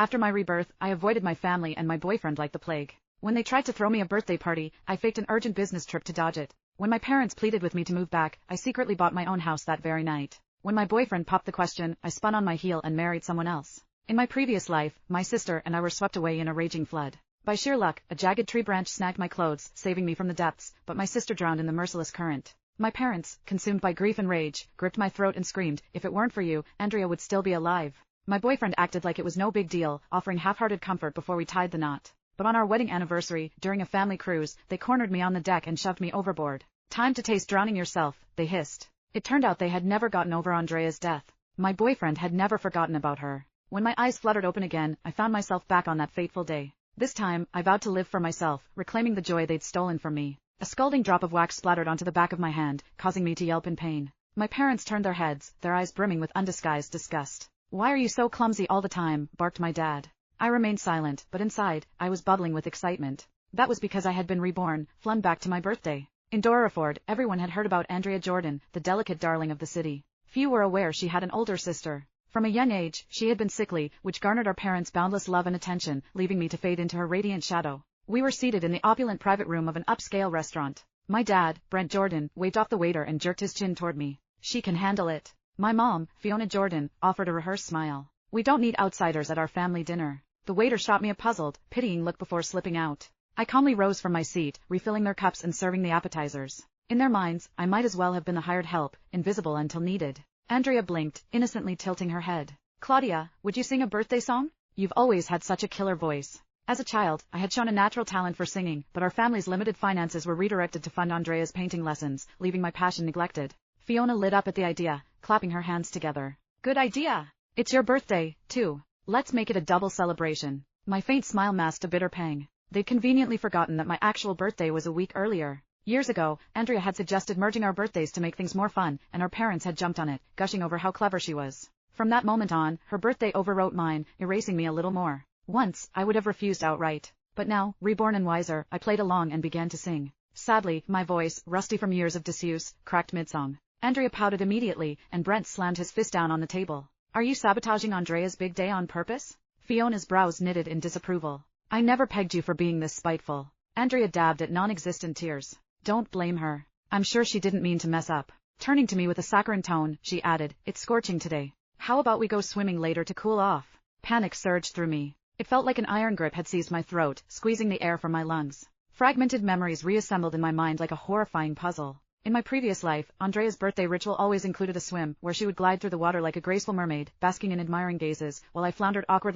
After my rebirth, I avoided my family and my boyfriend like the plague. When they tried to throw me a birthday party, I faked an urgent business trip to dodge it. When my parents pleaded with me to move back, I secretly bought my own house that very night. When my boyfriend popped the question, I spun on my heel and married someone else. In my previous life, my sister and I were swept away in a raging flood. By sheer luck, a jagged tree branch snagged my clothes, saving me from the depths, but my sister drowned in the merciless current. My parents, consumed by grief and rage, gripped my throat and screamed, "If it weren't for you, Andrea would still be alive." My boyfriend acted like it was no big deal, offering half-hearted comfort before we tied the knot. But on our wedding anniversary, during a family cruise, they cornered me on the deck and shoved me overboard. "Time to taste drowning yourself," they hissed. It turned out they had never gotten over Andrea's death. My boyfriend had never forgotten about her. When my eyes fluttered open again, I found myself back on that fateful day. This time, I vowed to live for myself, reclaiming the joy they'd stolen from me. A scalding drop of wax splattered onto the back of my hand, causing me to yelp in pain. My parents turned their heads, their eyes brimming with undisguised disgust. "Why are you so clumsy all the time?" barked my dad. I remained silent, but inside, I was bubbling with excitement. That was because I had been reborn, flown back to my birthday. In Dorreford, everyone had heard about Andrea Jordan, the delicate darling of the city. Few were aware she had an older sister. From a young age, she had been sickly, which garnered our parents boundless love and attention, leaving me to fade into her radiant shadow. We were seated in the opulent private room of an upscale restaurant. My dad, Brent Jordan, waved off the waiter and jerked his chin toward me. "She can handle it." My mom, Fiona Jordan, offered a rehearsed smile. "We don't need outsiders at our family dinner." The waiter shot me a puzzled, pitying look before slipping out. I calmly rose from my seat, refilling their cups and serving the appetizers. In their minds, I might as well have been the hired help, invisible until needed. Andrea blinked, innocently tilting her head. "Claudia, would you sing a birthday song? You've always had such a killer voice." As a child, I had shown a natural talent for singing, but our family's limited finances were redirected to fund Andrea's painting lessons, leaving my passion neglected. Fiona lit up at the idea, clapping her hands together. "Good idea! It's your birthday, too. Let's make it a double celebration." My faint smile masked a bitter pang. They'd conveniently forgotten that my actual birthday was a week earlier. Years ago, Andrea had suggested merging our birthdays to make things more fun, and our parents had jumped on it, gushing over how clever she was. From that moment on, her birthday overwrote mine, erasing me a little more. Once, I would have refused outright. But now, reborn and wiser, I played along and began to sing. Sadly, my voice, rusty from years of disuse, cracked mid-song. Andrea pouted immediately, and Brent slammed his fist down on the table. "Are you sabotaging Andrea's big day on purpose?" Fiona's brows knitted in disapproval. "I never pegged you for being this spiteful." Andrea dabbed at non-existent tears. "Don't blame her. I'm sure she didn't mean to mess up." Turning to me with a saccharine tone, she added, "It's scorching today. How about we go swimming later to cool off?" Panic surged through me. It felt like an iron grip had seized my throat, squeezing the air from my lungs. Fragmented memories reassembled in my mind like a horrifying puzzle. In my previous life, Andrea's birthday ritual always included a swim, where she would glide through the water like a graceful mermaid, basking in admiring gazes, while I floundered awkwardly